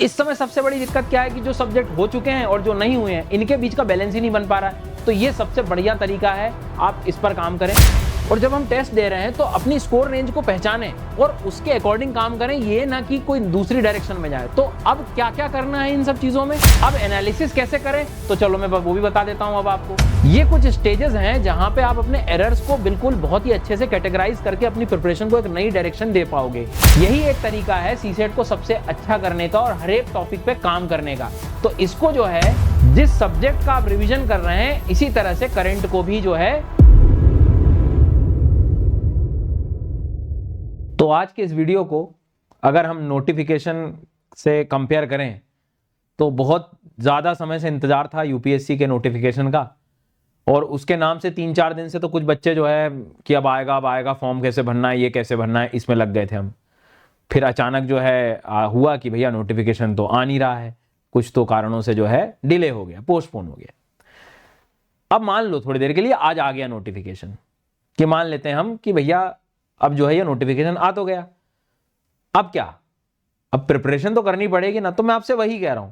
इस समय सबसे बड़ी दिक्कत क्या है कि जो सब्जेक्ट हो चुके हैं और जो नहीं हुए हैं, इनके बीच का बैलेंस ही नहीं बन पा रहा है। तो ये सबसे बढ़िया तरीका है, आप इस पर काम करें। और जब हम टेस्ट दे रहे हैं तो अपनी स्कोर रेंज को पहचानें और उसके अकॉर्डिंग काम करें, ये ना कि कोई दूसरी डायरेक्शन में जाए। तो अब क्या क्या करना है इन सब चीजों में, अब एनालिसिस कैसे करें, तो चलो मैं वो भी बता देता हूं अब आपको। ये कुछ स्टेजेस हैं जहां पे आप अपने एरर्स को बिल्कुल बहुत ही अच्छे से कैटेगराइज करके अपनी प्रिपरेशन को एक नई डायरेक्शन दे पाओगे। यही एक तरीका है सीसेट को सबसे अच्छा करने का और हर एक टॉपिक पे काम करने का। तो इसको जो है, जिस सब्जेक्ट का आप रिविजन कर रहे हैं, इसी तरह से करंट को भी जो है। तो आज के इस वीडियो को अगर हम नोटिफिकेशन से कंपेयर करें तो बहुत ज़्यादा समय से इंतज़ार था यूपीएससी के नोटिफिकेशन का, और उसके नाम से 3-4 दिन से तो कुछ बच्चे जो है कि अब आएगा फॉर्म कैसे भरना है, ये कैसे भरना है, इसमें लग गए थे हम। फिर अचानक जो है हुआ कि भैया नोटिफिकेशन तो आ नहीं रहा है, कुछ तो कारणों से जो है डिले हो गया, पोस्टपोन हो गया। अब मान लो थोड़ी देर के लिए आज आ गया नोटिफिकेशन, कि मान लेते हैं हम कि भैया अब जो है ये नोटिफिकेशन आ तो गया, अब क्या, अब प्रिपरेशन तो करनी पड़ेगी ना। तो मैं आपसे वही कह रहा हूं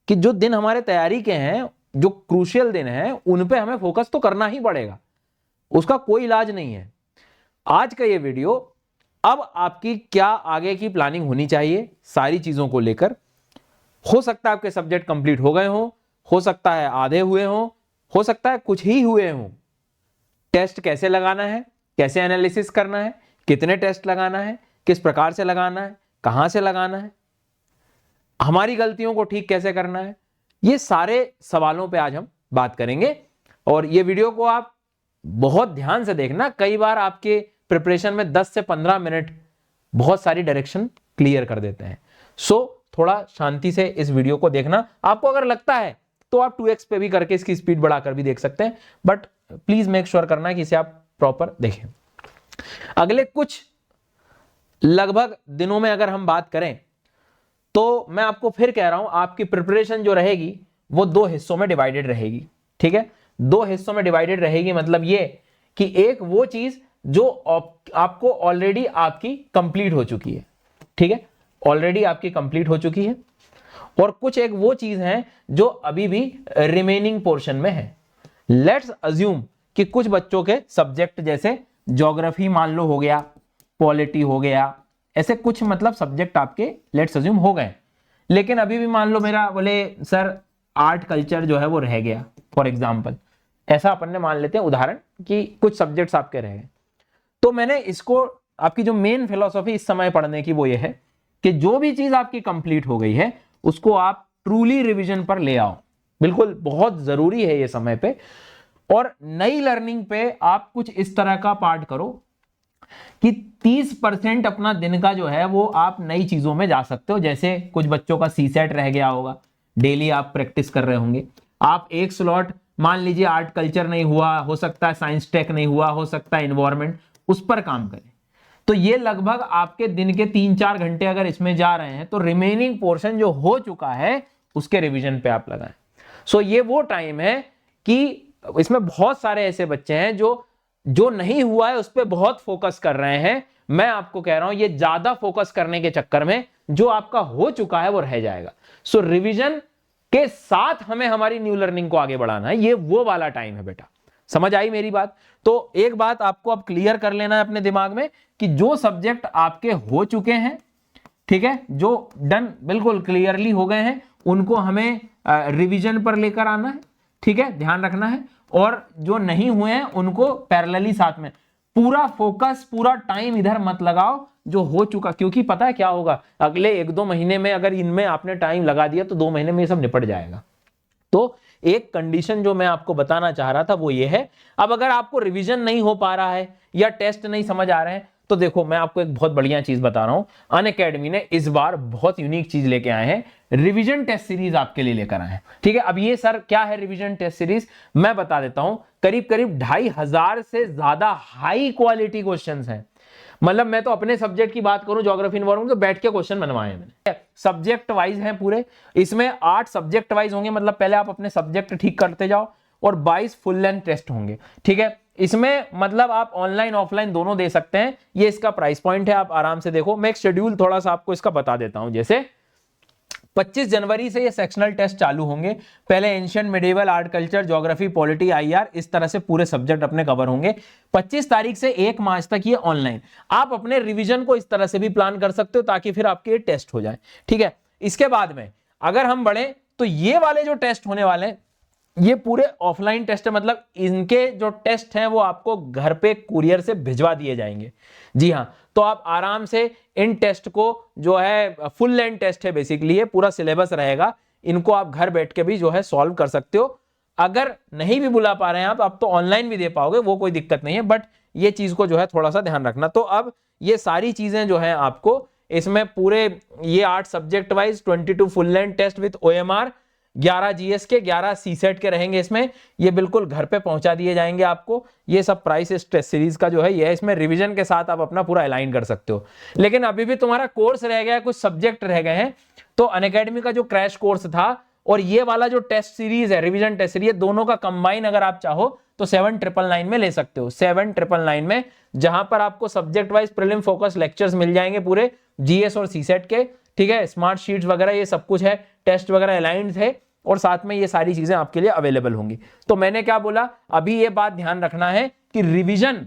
कि जो दिन हमारे तैयारी के हैं, जो क्रूशियल दिन हैं, उन पे हमें फोकस तो करना ही पड़ेगा, उसका कोई इलाज नहीं है। आज का ये वीडियो, अब आपकी क्या आगे की प्लानिंग होनी चाहिए सारी चीजों को लेकर। हो सकता है आपके सब्जेक्ट कंप्लीट हो गए हो सकता है आधे हुए हो सकता है कुछ ही हुए हों। टेस्ट कैसे लगाना है, कैसे एनालिसिस करना है, कितने टेस्ट लगाना है, किस प्रकार से लगाना है, कहां से लगाना है, हमारी गलतियों को ठीक कैसे करना है, ये सारे सवालों पे आज हम बात करेंगे। और ये वीडियो को आप बहुत ध्यान से देखना, कई बार आपके प्रिपरेशन में 10 से 15 मिनट बहुत सारी डायरेक्शन क्लियर कर देते हैं। सो थोड़ा शांति से इस वीडियो को देखना। आपको अगर लगता है तो आप 2x पे भी करके इसकी स्पीड बढ़ाकर भी देख सकते हैं, बट प्लीज मेक श्योर करना कि इसे आप प्रॉपर देखें। अगले कुछ लगभग दिनों में अगर हम बात करें तो मैं आपको फिर कह रहा हूं, आपकी प्रिपरेशन जो रहेगी वो 2 हिस्सों में डिवाइडेड रहेगी। ठीक है, 2 हिस्सों में डिवाइडेड रहेगी, मतलब ये कि एक वो चीज जो आपको ऑलरेडी आपकी कंप्लीट हो चुकी है, ठीक है, ऑलरेडी आपकी कंप्लीट हो चुकी है, और कुछ एक वो चीज है जो अभी भी रिमेनिंग पोर्शन में है। लेट्स अज्यूम कि कुछ बच्चों के सब्जेक्ट जैसे ज्योग्राफी मान लो हो गया, पॉलिटी हो गया, ऐसे कुछ मतलब सब्जेक्ट आपके लेट्स अज्यूम हो गए, लेकिन अभी भी मान लो मेरा बोले सर आर्ट कल्चर जो है वो रह गया, फॉर एग्जाम्पल, ऐसा अपन ने मान लेते हैं उदाहरण कि कुछ सब्जेक्ट्स आपके रह गए। तो मैंने इसको, आपकी जो मेन फिलॉसफी इस समय पढ़ने की वो ये है कि जो भी चीज आपकी कंप्लीट हो गई है उसको आप ट्रूली रिवीजन पर ले आओ, बिल्कुल बहुत जरूरी है ये समय पे। और नई लर्निंग पे आप कुछ इस तरह का पार्ट करो कि 30% अपना दिन का जो है वो आप नई चीजों में जा सकते हो। जैसे कुछ बच्चों का सीसेट रह गया होगा, डेली आप प्रैक्टिस कर रहे होंगे, आप एक स्लॉट मान लीजिए आर्ट कल्चर नहीं हुआ, हो सकता है साइंस टेक नहीं हुआ, हो सकता है एनवायरमेंट, उस पर काम करें। तो ये लगभग आपके दिन के 3-4 घंटे अगर इसमें जा रहे हैं तो रिमेनिंग पोर्शन जो हो चुका है उसके रिवीजन पे आप लगाएं। सो ये वो टाइम है कि इसमें बहुत सारे ऐसे बच्चे हैं जो नहीं हुआ है उस पर बहुत फोकस कर रहे हैं। मैं आपको कह रहा हूं ये ज्यादा फोकस करने के चक्कर में जो आपका हो चुका है वो रह जाएगा। सो रिवीजन के साथ हमें हमारी न्यू लर्निंग को आगे बढ़ाना है, ये वो वाला टाइम है बेटा। समझ आई मेरी बात? तो एक बात आपको अब क्लियर कर लेना है अपने दिमाग में कि जो सब्जेक्ट आपके हो चुके हैं, ठीक है, जो डन बिल्कुल क्लियरली हो गए हैं, उनको हमें रिवीजन पर लेकर आना है, ठीक है, ध्यान रखना है। और जो नहीं हुए हैं उनको पैरेलली साथ में, पूरा फोकस पूरा टाइम इधर मत लगाओ जो हो चुका, क्योंकि पता है क्या होगा, अगले 1-2 महीने में अगर इनमें आपने टाइम लगा दिया तो 2 महीने में ये सब निपट जाएगा। तो एक कंडीशन जो मैं आपको बताना चाह रहा था वो ये है, अब अगर आपको रिवीजन नहीं हो पा रहा है या टेस्ट नहीं समझ आ रहे हैं तो देखो मैं आपको एक बहुत बढ़िया चीज बता रहा हूं, अनअकैडमी ने इस बार बहुत यूनिक चीज लेके आए हैं, रिवीजन टेस्ट सीरीज आपके लिए लेकर आए हैं। ठीक है, अब ये सर क्या है रिवीजन टेस्ट सीरीज, मैं बता देता हूं। करीब 2,500 से ज्यादा हाई क्वालिटी क्वेश्चंस हैं। मतलब मैं तो अपने सब्जेक्ट की बात करूं, ज्योग्राफी एनवायरमेंट, तो बैठ के क्वेश्चन बनवाए हैं मैंने। सब्जेक्ट वाइज हैं पूरे, इसमें 8 सब्जेक्ट वाइज होंगे, मतलब पहले आप अपने सब्जेक्ट ठीक करते जाओ, और 22 फुल लेंथ टेस्ट होंगे। ठीक है, इसमें मतलब आप ऑनलाइन ऑफलाइन दोनों दे सकते हैं। ये इसका प्राइस पॉइंट है, आप आराम से देखो। मैं एक शेड्यूल थोड़ा सा आपको इसका बता देता हूं। जैसे 25 जनवरी से ये सेक्शनल टेस्ट चालू होंगे। पहले ancient medieval, art culture, geography, polity, IR, इस तरह से पूरे सब्जेक्ट अपने कवर होंगे। 25 तारीख से 1 मार्च तक ये ऑनलाइन। आप अपने रिवीजन को इस तरह से भी प्लान कर सकते हो ताकि फिर आपके ये टेस्ट हो जाए, ठीक है। इसके बाद में अगर हम बढ़े तो ये वाले जो टेस्ट होने वाले हैं ये पूरे ऑफलाइन टेस्ट है, मतलब इनके जो टेस्ट हैं वो आपको घर पे कुरियर से भिजवा दिए जाएंगे। जी हाँ, तो आप आराम से इन टेस्ट को, जो है फुल लेंथ टेस्ट है बेसिकली, ये पूरा सिलेबस रहेगा, इनको आप घर बैठ के भी जो है सॉल्व कर सकते हो। अगर नहीं भी बुला पा रहे हैं आप तो ऑनलाइन भी दे पाओगे, वो कोई दिक्कत नहीं है, बट ये चीज को जो है थोड़ा सा ध्यान रखना। तो अब ये सारी चीजें जो है आपको इसमें पूरे ये 8 subject wise 22 full length test with OMR, 11 GS के, 11 सीसेट के रहेंगे इसमें, ये बिल्कुल घर पे पहुंचा दिए जाएंगे आपको। ये सब प्राइस इस टेस्ट सीरीज का जो है ये, इसमें रिवीजन के साथ आप अपना पूरा अलाइन कर सकते हो। लेकिन अभी भी तुम्हारा कोर्स रह गया है, कुछ सब्जेक्ट रह गए हैं। तो अनअकैडमी का जो क्रैश कोर्स था और ये वाला जो टेस्ट सीरीज है, रिवीजन टेस्ट सीरीज, दोनों का कंबाइन अगर आप चाहो तो 7999 में ले सकते हो। 7999 में, जहां पर आपको subject wise prelim focus lectures मिल जाएंगे पूरे जीएस और सीसेट के, ठीक है। स्मार्ट शीट्स वगैरह ये सब कुछ है, टेस्ट वगैरह अलाइंड है और साथ में ये सारी चीजें आपके लिए अवेलेबल होंगी। तो मैंने क्या बोला, अभी ये बात ध्यान रखना है कि रिवीजन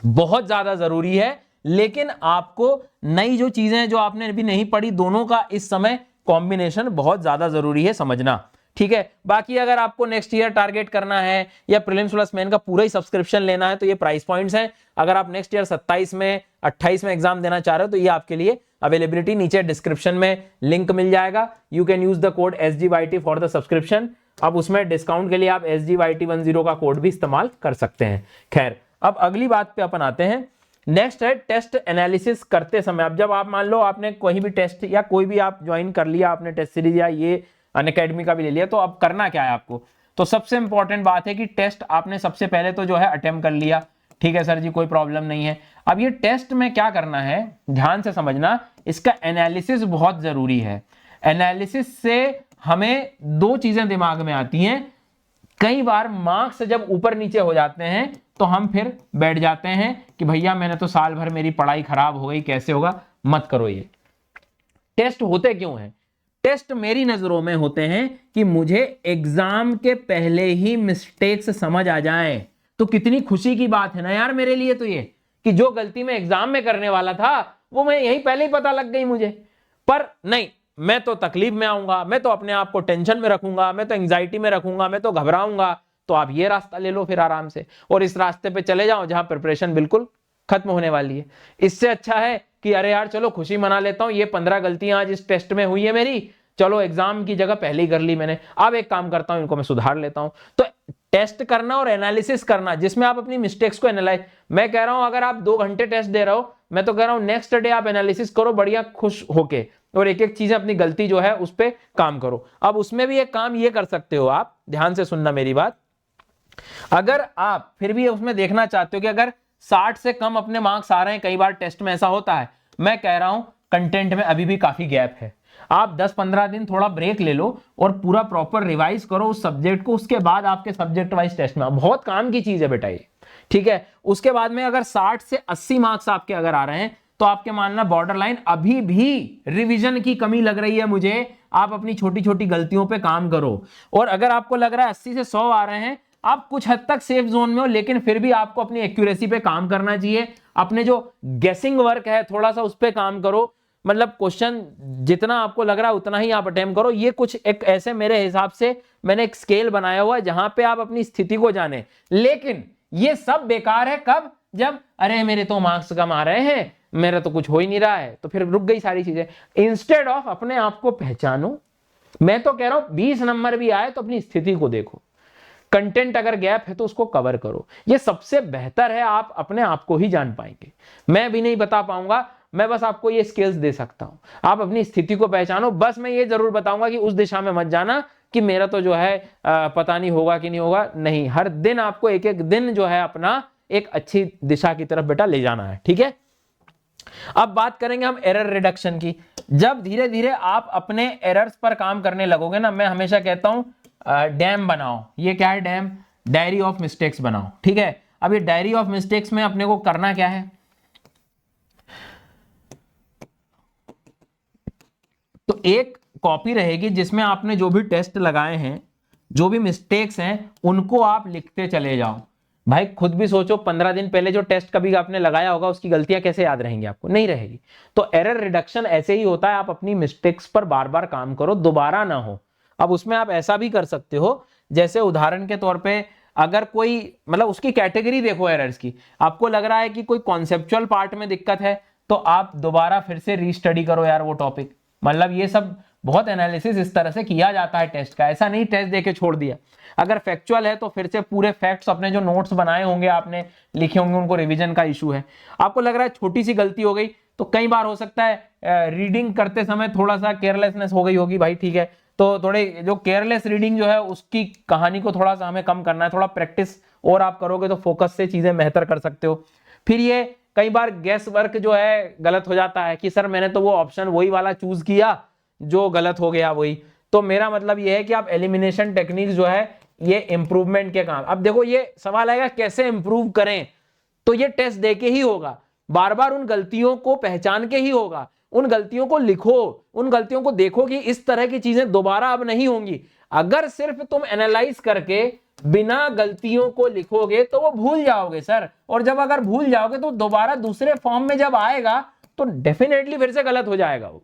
बहुत ज्यादा जरूरी है, लेकिन आपको नई जो चीजें जो आपने अभी नहीं पढ़ी, दोनों का इस समय कॉम्बिनेशन बहुत ज्यादा जरूरी है समझना, ठीक है। बाकी अगर आपको नेक्स्ट ईयर टारगेट करना है या प्रीलिम्स प्लस मेन का पूरा ही सब्सक्रिप्शन लेना है तो ये प्राइस पॉइंट्स हैं। अगर आप नेक्स्ट ईयर 27 में 28 में एग्जाम देना चाह रहे हो तो ये आपके लिए अवेलेबिलिटी नीचे डिस्क्रिप्शन में लिंक मिल जाएगा। You can use the code SGYT for the subscription. अब उसमें डिस्काउंट के लिए आप SGYT10 का कोड भी इस्तेमाल कर सकते हैं। खैर, अब अगली बात पे अपन आते हैं। नेक्स्ट है टेस्ट एनालिसिस करते समय। अब जब आप मान लो आपने कोई भी टेस्ट या कोई भी आप ज्वाइन कर लिया, आपने टेस्ट सीरीज या ये अनअकैडमी का भी ले लिया, तो अब करना क्या है आपको। तो सबसे इंपॉर्टेंट बात है कि टेस्ट आपने सबसे पहले तो जो है अटेम्प्ट कर लिया, ठीक है सर जी, कोई प्रॉब्लम नहीं है। अब ये टेस्ट में क्या करना है, ध्यान से समझना, इसका एनालिसिस बहुत जरूरी है। एनालिसिस से हमें 2 चीजें दिमाग में आती हैं। कई बार मार्क्स जब ऊपर नीचे हो जाते हैं तो हम फिर बैठ जाते हैं कि भैया मैंने तो साल भर मेरी पढ़ाई खराब हो गई, कैसे होगा। मत करो। ये टेस्ट होते क्यों हैं? टेस्ट मेरी नजरों में होते हैं कि मुझे एग्जाम के पहले ही मिस्टेक्स समझ आ जाएं। तो कितनी खुशी की बात है ना यार मेरे लिए तो ये, कि जो गलती मैं एग्जाम में करने वाला था वो मैं यहीं पहले ही पता लग गई मुझे। पर नहीं, मैं तो तकलीफ में आऊंगा, मैं तो अपने आप को टेंशन में रखूंगा, मैं तो एंग्जाइटी में रखूंगा, मैं तो घबराऊंगा। तो आप ये रास्ता ले लो फिर आराम से, और इस रास्ते पे चले जाओ जहां प्रिपरेशन बिल्कुल खत्म होने वाली है। इससे अच्छा है कि अरे यार चलो खुशी मना लेता हूं, ये 15 गलतियां आज इस टेस्ट में हुई है मेरी, चलो एग्जाम की जगह पहले ही कर ली मैंने, अब एक काम करता हूं, इनको मैं सुधार लेता हूं। तो टेस्ट करना और एनालिसिस करना, जिसमें आप अपनी मिस्टेक्स को एनालाइज, मैं कह रहा हूं अगर आप 2 घंटे टेस्ट दे रहे हो, मैं तो कह रहा हूं नेक्स्ट डे आप एनालिसिस करो बढ़िया खुश होके, और एक एक चीज अपनी गलती जो है उस पर काम करो। अब उसमें भी एक काम ये कर सकते हो आप, ध्यान से सुनना मेरी बात। अगर आप फिर भी उसमें देखना चाहते हो कि अगर 60 से कम अपने मार्क्स आ रहे हैं, कई बार टेस्ट में ऐसा होता है, मैं कह रहा हूं कंटेंट में अभी भी काफी गैप है। आप 10-15 दिन थोड़ा ब्रेक ले लो और पूरा प्रॉपर रिवाइज करो उस सब्जेक्ट को, उसके बाद आपके सब्जेक्ट वाइज टेस्ट में, बहुत काम की चीज है बेटा ये, ठीक है। उसके बाद में अगर 60 से 80 मार्क्स आपके अगर आ रहे हैं तो आपके मानना बॉर्डर लाइन अभी भी रिवीजन की कमी लग रही है मुझे, आप अपनी छोटी छोटी गलतियों पे काम करो। और अगर आपको लग रहा है 80 से 100 आ रहे हैं, आप कुछ हद तक सेफ जोन में हो, लेकिन फिर भी आपको अपनी एक्यूरेसी पे काम करना चाहिए। अपने जो गेसिंग वर्क है थोड़ा सा उस पर काम करो, मतलब क्वेश्चन जितना आपको लग रहा है उतना ही आप अटेम्प्ट करो। ये कुछ एक ऐसे मेरे हिसाब से मैंने एक स्केल बनाया हुआ है जहां पे आप अपनी स्थिति को जाने। लेकिन ये सब बेकार है कब? जब अरे मेरे तो मार्क्स कम आ रहे हैं, मेरा तो कुछ हो ही नहीं रहा है, तो फिर रुक गई सारी चीजें। इंस्टेड ऑफ अपने आप को पहचानो, मैं तो कह रहा हूं 20 नंबर भी आए तो अपनी स्थिति को देखो, कंटेंट अगर गैप है तो उसको कवर करो। ये सबसे बेहतर है, आप अपने आप को ही जान पाएंगे, मैं भी नहीं बता पाऊंगा, मैं बस आपको ये स्किल्स दे सकता हूं। आप अपनी स्थिति को पहचानो, बस मैं ये जरूर बताऊंगा कि उस दिशा में मत जाना कि मेरा तो जो है पता नहीं होगा कि नहीं होगा, नहीं, हर दिन आपको एक एक दिन जो है अपना एक अच्छी दिशा की तरफ बेटा ले जाना है, ठीक है। अब बात करेंगे हम एरर रिडक्शन की। जब धीरे धीरे आप अपने एरर्स पर काम करने लगोगे ना, मैं हमेशा कहता हूं डैम बनाओ। ये क्या है डैम? डायरी ऑफ मिस्टेक्स बनाओ, ठीक है। अब ये डायरी ऑफ मिस्टेक्स में अपने को करना क्या है, तो एक कॉपी रहेगी जिसमें आपने जो भी टेस्ट लगाए हैं, जो भी मिस्टेक्स हैं, उनको आप लिखते चले जाओ। भाई खुद भी सोचो, 15 दिन पहले जो टेस्ट कभी आपने लगाया होगा उसकी गलतियां कैसे याद रहेंगी आपको? नहीं रहेगी। तो एरर रिडक्शन ऐसे ही होता है, आप अपनी मिस्टेक्स पर बार बार काम करो, दोबारा ना हो। अब उसमें आप ऐसा भी कर सकते हो, जैसे उदाहरण के तौर पे अगर कोई मतलब उसकी कैटेगरी देखो एरर्स की, आपको लग रहा है कि कोई कॉन्सेप्चुअल पार्ट में दिक्कत है, तो आप दोबारा फिर से रीस्टडी करो यार वो टॉपिक। मतलब ये सब बहुत एनालिसिस इस तरह से किया जाता है टेस्ट का, ऐसा नहीं टेस्ट देके छोड़ दिया। अगर फैक्चुअल है तो फिर से पूरे फैक्ट्स, अपने जो नोट्स बनाए होंगे आपने, लिखे होंगे, उनको रिवीजन का इशू है। आपको लग रहा है छोटी सी गलती हो गई, तो कई बार हो सकता है रीडिंग करते समय थोड़ा सा केयरलेसनेस हो गई होगी, भाई ठीक है, तो थोड़े जो केयरलेस रीडिंग जो है उसकी कहानी को थोड़ा सा हमें कम करना है, थोड़ा प्रैक्टिस और आप करोगे तो फोकस से चीजें बेहतर कर सकते हो। फिर ये कई बार गैस वर्क जो है गलत हो जाता है कि सर मैंने तो वो ऑप्शन वही वाला चूज किया जो गलत हो गया वही। तो मेरा मतलब ये है कि आप एलिमिनेशन टेक्निक जो है ये इंप्रूवमेंट के काम। अब देखो ये सवाल आएगा कैसे इंप्रूव करें, तो ये टेस्ट देके ही होगा, बार बार उन गलतियों को पहचान के ही होगा। उन गलतियों को लिखो, उन गलतियों को देखो कि इस तरह की चीजें दोबारा अब नहीं होंगी। अगर सिर्फ तुम एनालाइज करके बिना गलतियों को लिखोगे तो वो भूल जाओगे सर, और जब अगर भूल जाओगे तो दोबारा दूसरे फॉर्म में जब आएगा तो डेफिनेटली फिर से गलत हो जाएगा वो।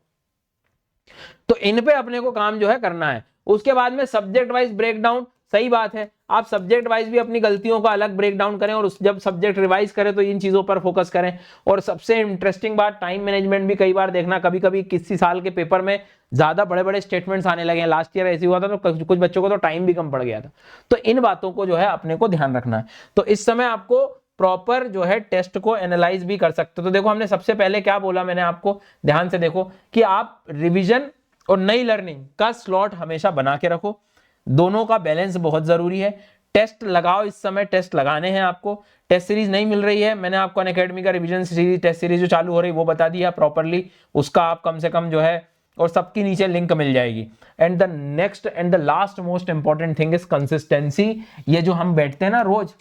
तो इन पे अपने को काम जो है करना है। उसके बाद में सब्जेक्ट वाइज ब्रेकडाउन, सही बात है, आप सब्जेक्ट वाइज भी अपनी गलतियों का अलग ब्रेकडाउन करें, और जब सब्जेक्ट रिवाइज करें तो इन चीजों पर फोकस करें। और सबसे इंटरेस्टिंग बात, टाइम मैनेजमेंट भी कई बार देखना, कभी कभी किसी साल के पेपर में ज्यादा बड़े बड़े स्टेटमेंट्स आने लगे हैं। लास्ट ईयर ऐसे हुआ था, तो कुछ बच्चों को तो टाइम भी कम पड़ गया था। तो इन बातों को जो है अपने को ध्यान रखना है। तो इस समय आपको प्रॉपर जो है टेस्ट को एनालाइज भी कर सकते हो। तो देखो हमने सबसे पहले क्या बोला, मैंने आपको ध्यान से देखो कि आप रिविजन और नई लर्निंग का स्लॉट हमेशा बना के रखो, दोनों का बैलेंस बहुत जरूरी है। टेस्ट लगाओ, इस समय टेस्ट लगाने हैं आपको। टेस्ट सीरीज नहीं मिल रही है, मैंने आपको अनअकैडमी का रिवीजन सीरीज टेस्ट सीरीज जो चालू हो रही है वो बता दिया प्रॉपर्ली, उसका आप कम से कम जो है, और सबकी नीचे लिंक मिल जाएगी। And the next and the last most important thing is consistency. ये जो हम बैठते हैं ना रोज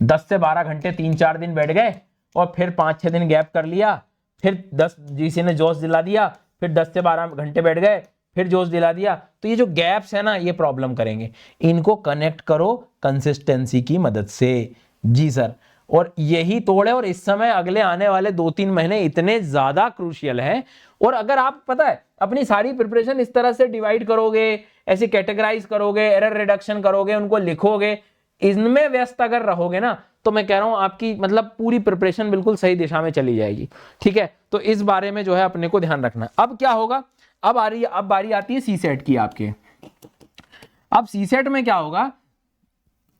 10 से 12 घंटे 3-4 दिन बैठ गए और फिर 5-6 दिन गैप कर लिया, फिर 10 जीसी ने जोश दिला दिया, फिर 10 से 12 घंटे बैठ गए, फिर जोश दिला दिया, तो ये जो गैप्स है ना ये प्रॉब्लम करेंगे। इनको कनेक्ट करो कंसिस्टेंसी की मदद से। जी सर, और यही तोड़ है। और इस समय अगले आने वाले 2-3 महीने इतने ज्यादा क्रूशियल है। और अगर आप पता है अपनी सारी प्रिपरेशन इस तरह से डिवाइड करोगे, ऐसे कैटेगराइज करोगे, एरर रिडक्शन करोगे, उनको लिखोगे, इनमें व्यस्त अगर रहोगे ना, तो मैं कह रहा हूं आपकी मतलब पूरी प्रिपरेशन बिल्कुल सही दिशा में चली जाएगी। ठीक है, तो इस बारे में जो है अपने को ध्यान रखना। अब क्या होगा, अब बारी आती है सीसेट की आपके। अब सीसेट में क्या होगा,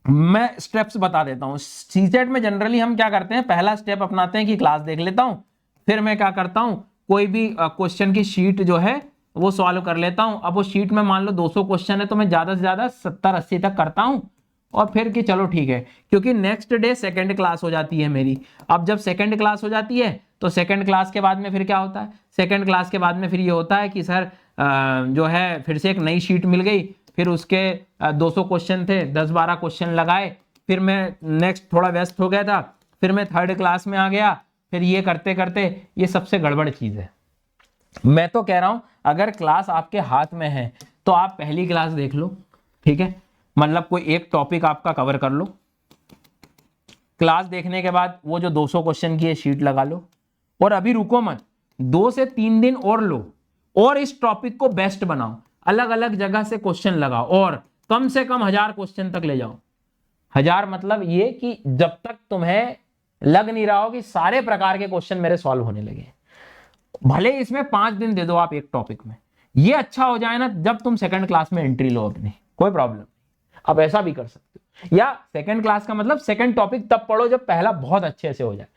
मैं स्टेप्स बता देता हूं। सीसेट में जनरली हम क्या करते हैं, पहला स्टेप अपनाते हैं कि क्लास देख लेता हूं, फिर मैं क्या करता हूं, कोई भी क्वेश्चन की शीट जो है वो सॉल्व कर लेता हूं। अब वो शीट में मान लो 200 क्वेश्चन है, तो मैं ज्यादा से ज्यादा 70-80 तक करता हूं, और फिर कि चलो ठीक है, क्योंकि नेक्स्ट डे सेकंड क्लास हो जाती है मेरी। अब जब सेकंड क्लास हो जाती है तो सेकंड क्लास के बाद में फिर क्या होता है, सेकंड क्लास के बाद में फिर ये होता है कि सर जो है फिर से एक नई शीट मिल गई, फिर उसके 200 क्वेश्चन थे, 10-12 क्वेश्चन लगाए, फिर मैं नेक्स्ट थोड़ा व्यस्त हो गया था, फिर मैं थर्ड क्लास में आ गया, फिर ये करते करते ये सबसे गड़बड़ चीज है। मैं तो कह रहा हूं अगर क्लास आपके हाथ में है तो आप पहली क्लास देख लो, ठीक है, मतलब कोई एक टॉपिक आपका कवर कर लो, क्लास देखने के बाद वो जो 200 क्वेश्चन की शीट लगा लो, और अभी रुको मत, 2 से 3 दिन और लो, और इस टॉपिक को बेस्ट बनाओ, अलग अलग जगह से क्वेश्चन लगाओ, और कम से कम 1000 क्वेश्चन तक ले जाओ। 1000 मतलब ये कि जब तक तुम्हें लग नहीं रहा हो कि सारे प्रकार के क्वेश्चन मेरे सॉल्व होने लगे, भले इसमें 5 दिन दे दो आप एक टॉपिक में, ये अच्छा हो जाए ना, जब तुम सेकंड क्लास में एंट्री लो अपनी, कोई प्रॉब्लम नहीं, आप ऐसा भी कर सकते हो। या सेकंड क्लास का मतलब सेकंड टॉपिक तब पढ़ो जब पहला बहुत अच्छे से हो जाए।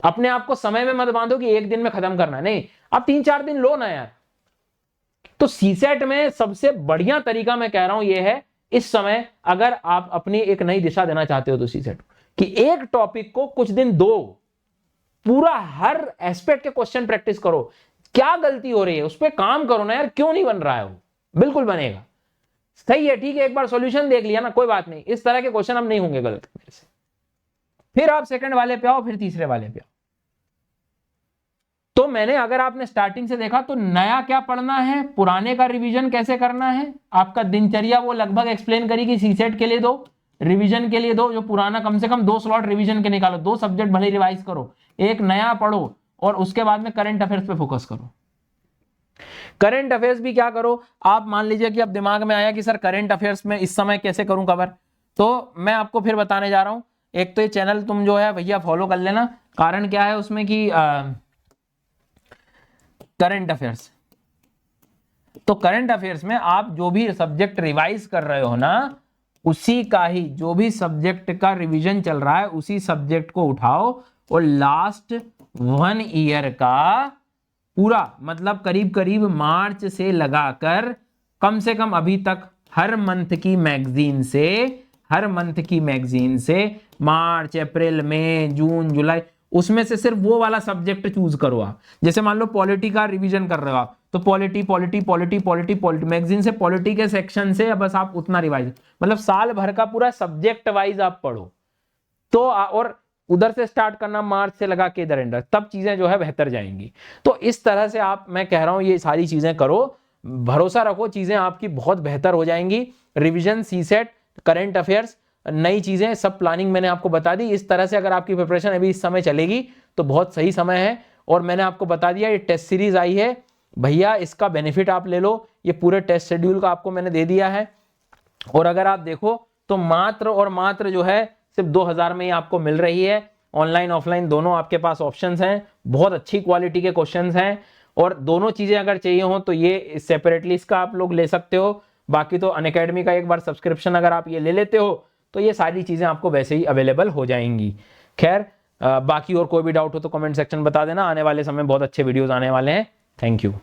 अपने आप को समय में मत बांधो कि एक दिन में खत्म करना है, नहीं, आप 3-4 दिन लो ना यार। तो सीसेट में सबसे बढ़िया तरीका मैं कह रहा हूं ये है, इस समय अगर आप अपनी एक नई दिशा देना चाहते हो तो सीसेट कि एक टॉपिक को कुछ दिन दो, पूरा हर एस्पेक्ट के क्वेश्चन प्रैक्टिस करो, क्या गलती हो रही है उस पर काम करो ना यार, क्यों नहीं बन रहा है वो, बिल्कुल बनेगा। सही है, ठीक है, एक बार सॉल्यूशन देख लिया ना, कोई बात नहीं, इस तरह के क्वेश्चन अब नहीं होंगे गलत मेरे से। फिर आप सेकंड वाले पे आओ, फिर तीसरे वाले पे आओ। तो मैंने, अगर आपने स्टार्टिंग से देखा तो नया क्या पढ़ना है, पुराने का रिवीजन कैसे करना है, आपका दिनचर्या वो लगभग एक्सप्लेन करी कि सीसेट के लिए दो, रिवीजन के लिए दो, जो पुराना कम से कम 2 स्लॉट रिवीजन के निकालो, 2 सब्जेक्ट भले रिवाइज करो, एक नया पढ़ो और उसके बाद में करंट अफेयर्स पे फोकस करो। करंट अफेयर्स भी क्या करो, आप मान लीजिए कि अब दिमाग में आया कि सर करंट अफेयर्स में इस समय कैसे करूं कवर, तो मैं आपको फिर बताने जा रहा हूं। एक तो ये चैनल तुम जो है भैया फॉलो कर लेना। कारण क्या है उसमें कि करंट अफेयर्स, तो करंट अफेयर्स में आप जो भी सब्जेक्ट रिवाइज कर रहे हो ना, उसी का ही, जो भी सब्जेक्ट का रिवीजन चल रहा है उसी सब्जेक्ट को उठाओ और लास्ट 1 ईयर का पूरा, मतलब करीब करीब मार्च से लगाकर कम से कम अभी तक हर मंथ की मैगजीन से मार्च, अप्रैल, मई, जून, जुलाई, उसमें से सिर्फ वो वाला सब्जेक्ट चूज करो आप। जैसे मान लो पॉलिटी का रिवीजन कर रहे हो आप, तो पॉलिटी मैगजीन से पॉलिटी के सेक्शन से बस आप उतना रिवाइज, मतलब साल भर का पूरा सब्जेक्ट वाइज आप पढ़ो। तो और उधर से स्टार्ट करना मार्च से लगा के इधर एंड, तब चीजें जो है बेहतर जाएंगी। तो इस तरह से आप, मैं कह रहा हूं ये सारी चीजें करो, भरोसा रखो चीजें आपकी बहुत बेहतर हो जाएंगी। रिवीजन, सीसेट, करंट अफेयर्स, नई चीजें सब प्लानिंग मैंने आपको बता दी। इस तरह से अगर आपकी प्रिपरेशन अभी इस समय चलेगी तो बहुत सही समय है। और मैंने आपको बता दिया ये टेस्ट सीरीज आई है भैया, इसका बेनिफिट आप ले लो, ये पूरे टेस्ट शेड्यूल का आपको मैंने दे दिया है। और अगर आप देखो तो मात्र और मात्र जो है सिर्फ 2000 में ही आपको मिल रही है। ऑनलाइन ऑफलाइन दोनों आपके पास ऑप्शंस हैं, बहुत अच्छी क्वालिटी के क्वेश्चंस हैं। और दोनों चीजें अगर चाहिए हो तो ये सेपरेटली इसका आप लोग ले सकते हो। बाकी तो अनअकैडमी का एक बार सब्सक्रिप्शन अगर आप ये ले लेते हो तो ये सारी चीजें आपको वैसे ही अवेलेबल हो जाएंगी। खैर बाकी और कोई भी डाउट हो तो कमेंट सेक्शन बता देना, आने वाले समय बहुत अच्छे वीडियोस आने वाले हैं। Thank you.